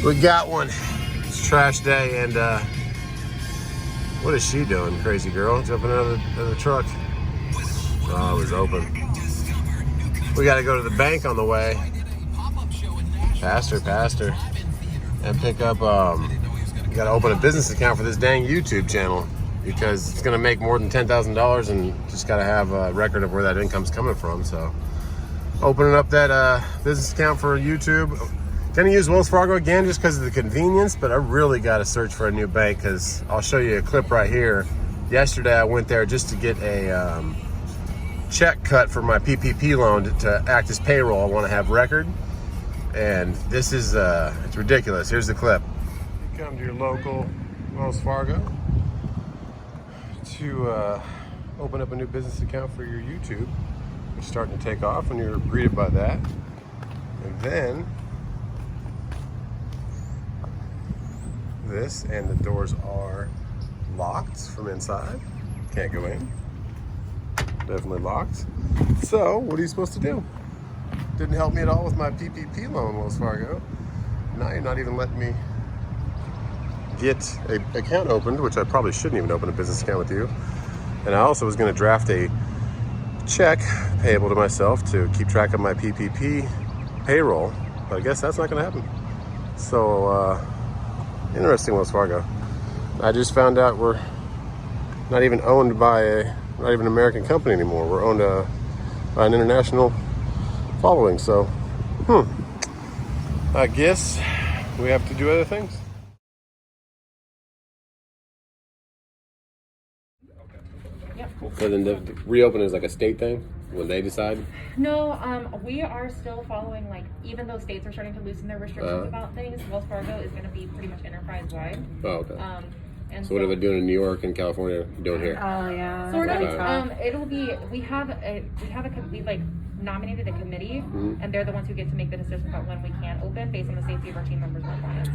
We got one. It's trash day, and what is she doing, crazy girl? Jumping out of the truck. Oh, it was open. We got to go to the bank on the way. Pastor, and pick up. We got to open a business account for this dang YouTube channel because it's gonna make more than $10,000, and just got to have a record of where that income's coming from. So, opening up that business account for YouTube. Gonna use Wells Fargo again just because of the convenience, but I really got to search for a new bank because I'll show you a clip right here. Yesterday I went there just to get a check cut for my PPP loan to act as payroll. I want to have record, and this is it's ridiculous. Here's the clip. You come to your local Wells Fargo to open up a new business account for your YouTube. It's starting to take off, and you're greeted by that, and then this, and the doors are locked from inside. Can't go in. Definitely locked. So, what are you supposed to do? Didn't help me at all with my PPP loan, Wells Fargo. Now you're not even letting me get an account opened, which I probably shouldn't even open a business account with you. And I also was going to draft a check payable to myself to keep track of my PPP payroll, but I guess that's not going to happen. So, interesting, Wells Fargo. I just found out we're not even owned by not even an American company anymore. We're owned by an international following. So, I guess we have to do other things. So then the reopen is like a state thing when they decide? No, we are still following, like, even though states are starting to loosen their restrictions about things, Wells Fargo is going to be pretty much enterprise-wide. Oh, okay. And so what are they doing in New York and California doing here? Oh, yeah. Sort of. It'll be, we've like nominated a committee, and they're the ones who get to make the decision about when we can open based on the safety of our team members and our clients.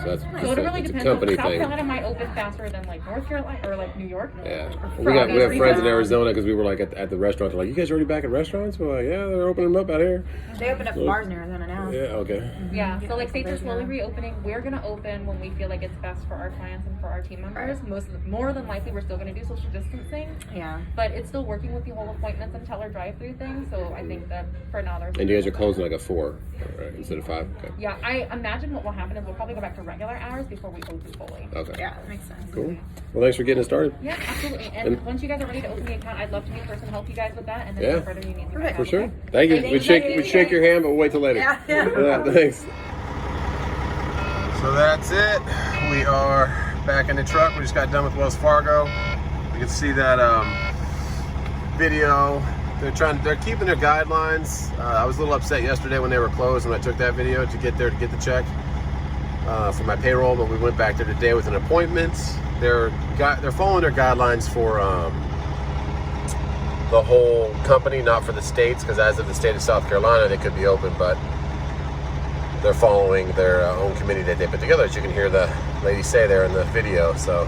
So it really depends. South Carolina might open faster than like North Carolina or like New York. Yeah. We have friends in Arizona because we were like at the restaurant. They're like, you guys already back at restaurants? We're like, yeah, they're opening them up out here. They opened up bars in Arizona now. Yeah, okay. Yeah, so like states are slowly reopening. We're going to open when we feel like it's best for our clients and for our team members. More than likely, we're still going to do social distancing. Yeah. But it's still working with the whole appointments and teller drive-through thing. So I think that for now there's... And you guys are closing like at 4, right, instead of 5? Okay. Yeah, I imagine what will happen is we'll probably go back to regular hours before we open fully. Okay. Yeah, that makes sense. Cool. Well, thanks for getting us started. Yeah, absolutely. And once you guys are ready to open the account, I'd love to be the person to help you guys with that. And then further you need to for sure. Thank you. We'd shake your hand, but we'll wait till later. Yeah. Thanks. So that's it. We are back in the truck. We just got done with Wells Fargo. You can see that video. They're keeping their guidelines. I was a little upset yesterday when they were closed when I took that video to get there to get the check for my payroll, but we went back there today with an appointment. They're following their guidelines for the whole company, not for the states, because as of the state of South Carolina, they could be open, but they're following their own committee that they put together, as you can hear the lady say there in the video. So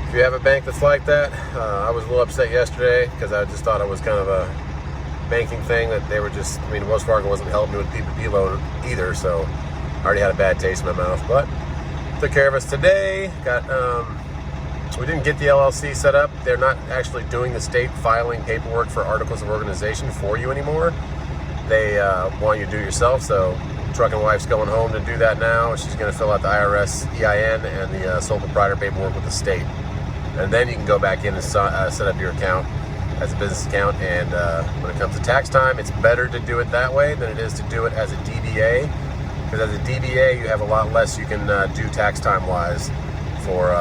if you have a bank that's like that, I was a little upset yesterday because I just thought it was kind of a banking thing that they were just, Wells Fargo wasn't helping me with PPP loan either, so I already had a bad taste in my mouth, but took care of us today. We didn't get the LLC set up. They're not actually doing the state filing paperwork for articles of organization for you anymore. They want you to do it yourself, so Truck and Wife's going home to do that now. She's going to fill out the IRS EIN and the sole proprietor paperwork with the state. And then you can go back in and set up your account as a business account. And when it comes to tax time, it's better to do it that way than it is to do it as a DBA. Because as a DBA, you have a lot less you can do tax time wise for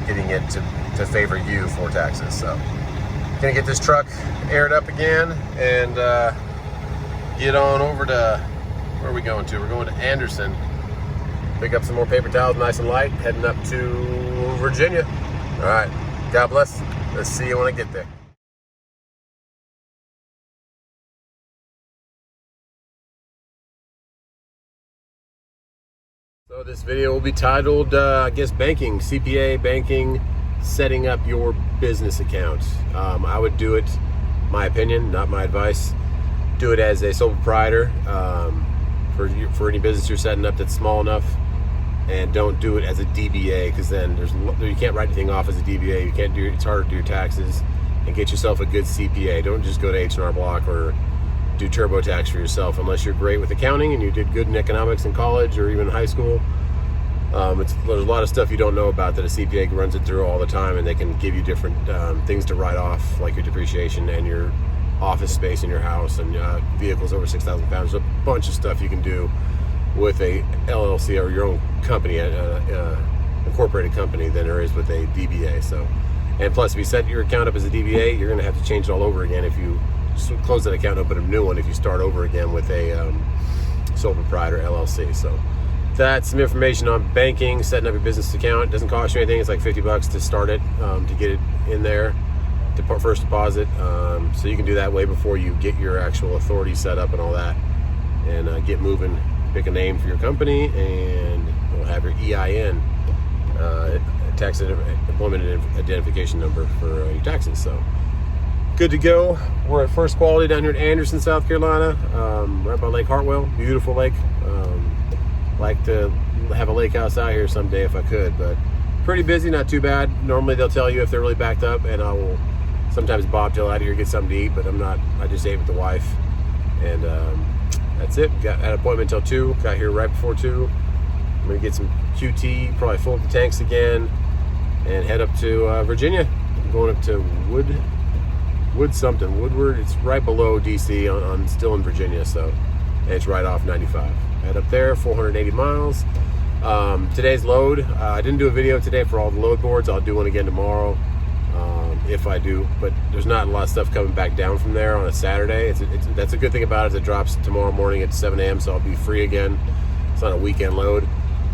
getting it to favor you for taxes. So, gonna get this truck aired up again and get on over to, where are we going to? We're going to Anderson. Pick up some more paper towels, nice and light, heading up to Virginia. All right, God bless. Let's see you when I get there. So this video will be titled, I guess, banking, CPA, banking, setting up your business account. I would do it, my opinion, not my advice, do it as a sole proprietor. for any business you're setting up that's small enough. And don't do it as a DBA, because then you can't write anything off as a DBA. You can't do, it's hard to do your taxes. And get yourself a good CPA. Don't just go to H&R Block or do TurboTax for yourself unless you're great with accounting and you did good in economics in college or even high school. There's a lot of stuff you don't know about that a CPA runs it through all the time, and they can give you different things to write off, like your depreciation and your office space in your house and vehicles over 6,000 pounds. There's a bunch of stuff you can do with a LLC or your own company, incorporated company, than there is with a DBA. So, and plus, if you set your account up as a DBA, you're going to have to change it all over again if you close that account and open a new one if you start over again with a sole proprietor LLC. So that's some information on banking, setting up your business account. It doesn't cost you anything. It's like $50 to start it, to get it in there, to first deposit. So you can do that way before you get your actual authority set up and all that, and get moving. Pick a name for your company, and you'll have your EIN, tax employment identification number for your taxes. So good to go. We're at First Quality down here in Anderson, South Carolina, right by Lake Hartwell. Beautiful lake. Like to have a lake house out here someday if I could, but pretty busy, not too bad. Normally they'll tell you if they're really backed up, and I will sometimes bobtail out of here, get something to eat, but I'm not. I just ate with the wife, and that's it. Got an appointment till 2. Got here right before 2. I'm gonna get some QT, probably fill up the tanks again, and head up to Virginia. I'm going up to Woodward. It's right below DC on still in Virginia, so, and it's right off 95. Head up there, 480 miles. Today's load. I didn't do a video today for all the load boards. I'll do one again tomorrow. If I do, but there's not a lot of stuff coming back down from there on a Saturday. That's a good thing about it. It drops tomorrow morning at 7 a.m. so I'll be free again. It's not a weekend load.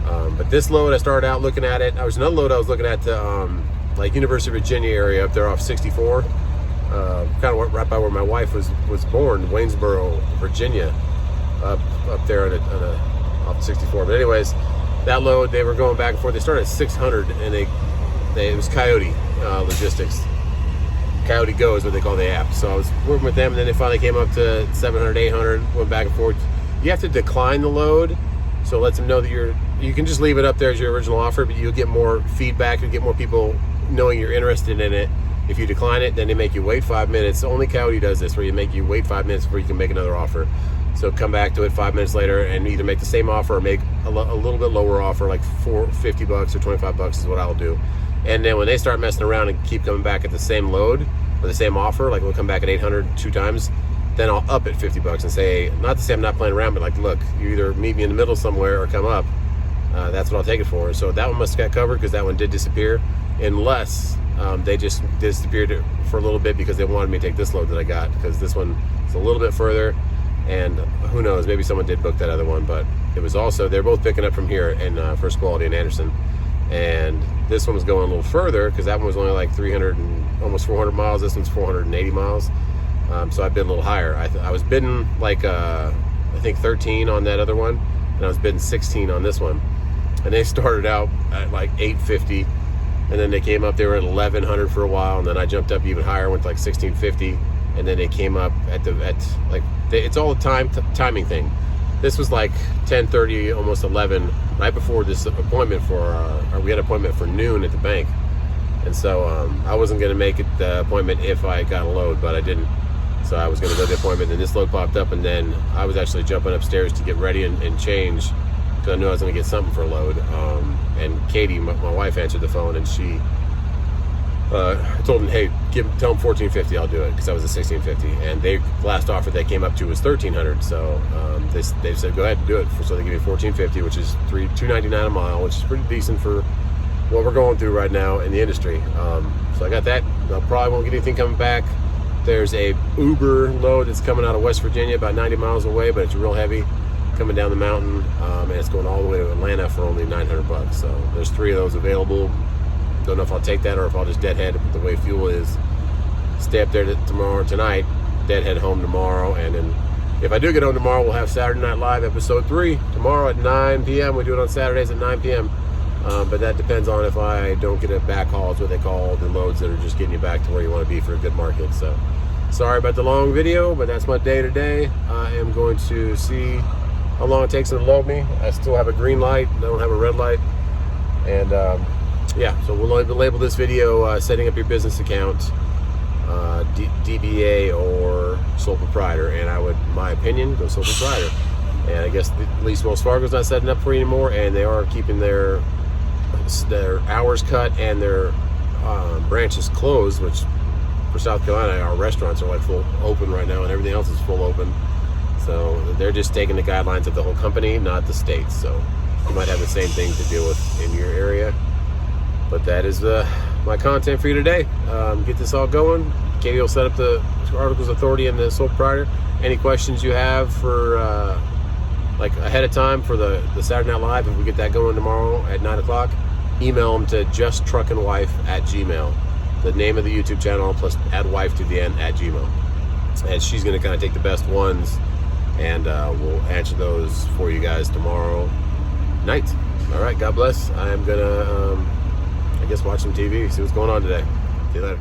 But this load, I started out looking at it. There was another load I was looking at to like University of Virginia area up there off 64, kind of right by where my wife was born, Waynesboro, Virginia, up there off 64. But anyways, that load, they were going back and forth. They started at 600, and it was Coyote Logistics. Coyote Go is what they call the app. So I was working with them, and then they finally came up to 700, 800, went back and forth. You have to decline the load, so it lets them know that you can just leave it up there as your original offer, but you'll get more feedback, you'll get more people knowing you're interested in it. If you decline it, then they make you wait 5 minutes. Only Coyote does this, where you make you wait 5 minutes before you can make another offer. So come back to it 5 minutes later and either make the same offer or make a little bit lower offer, like $50 or $25 is what I'll do. And then when they start messing around and keep coming back at the same load or the same offer, like we'll come back at 800 2 times, then I'll up it $50 and say, not to say I'm not playing around, but like, look, you either meet me in the middle somewhere or come up. That's what I'll take it for. So that one must have got covered, because that one did disappear, unless they just disappeared for a little bit because they wanted me to take this load that I got, because this one is a little bit further, and who knows, maybe someone did book that other one. But it was also, they're both picking up from here in First Quality in Anderson, and this one was going a little further because that one was only like 300 and almost 400 miles. This one's 480 miles. So I bid a little higher. I was bidding like I think 13 on that other one, and I was bidding 16 on this one. And they started out at like 850, and then they came up. They were at 1100 for a while, and then I jumped up even higher, went to like 1650, and then they came up it's all a timing thing. This was like 10:30, almost 11, right before this appointment we had an appointment for noon at the bank, and so I wasn't going to make it the appointment if I got a load, but I didn't. So I was going to go to the appointment, and this load popped up, and then I was actually jumping upstairs to get ready and change, because I knew I was going to get something for a load. And Katie, my wife, answered the phone, and she told them, hey, tell them 1450, I'll do it, because I was at 1650. And the last offer they came up to was 1300. So they said, go ahead and do it. So they give me 1450, which is $2.99 a mile, which is pretty decent for what we're going through right now in the industry. So I got that. I probably won't get anything coming back. There's a Uber load that's coming out of West Virginia, about 90 miles away, but it's real heavy, coming down the mountain, and it's going all the way to Atlanta for only $900. So there's 3 of those available. Don't know if I'll take that or if I'll just deadhead the way fuel is. Stay up there tonight, deadhead home tomorrow, and then if I do get home tomorrow, we'll have Saturday Night Live episode 3 tomorrow at 9 p.m. We do it on Saturdays at 9 p.m. But that depends on if I don't get a backhaul. It's what they call the loads that are just getting you back to where you want to be for a good market. So sorry about the long video, but that's my day today. I am going to see how long it takes them to load me. I still have a green light. I don't have a red light. And yeah, so we'll label this video setting up your business account, DBA or sole proprietor. And I would, in my opinion, go sole proprietor. And I guess at least Wells Fargo's not setting up for you anymore, and they are keeping their hours cut and their branches closed, which for South Carolina, our restaurants are like full open right now, and everything else is full open. So they're just taking the guidelines of the whole company, not the states. So you might have the same thing to deal with in your area. But that is my content for you today. Get this all going. Katie will set up the articles of authority and the sole proprietor. Any questions you have for like ahead of time for the Saturday Night Live, if we get that going tomorrow at 9 o'clock, email them to justtruckandwife@gmail. The name of the YouTube channel plus add wife to the end @gmail. And she's going to kind of take the best ones, and we'll answer those for you guys tomorrow night. All right, God bless. I am going to, I guess, watch some TV, see what's going on today. See you later.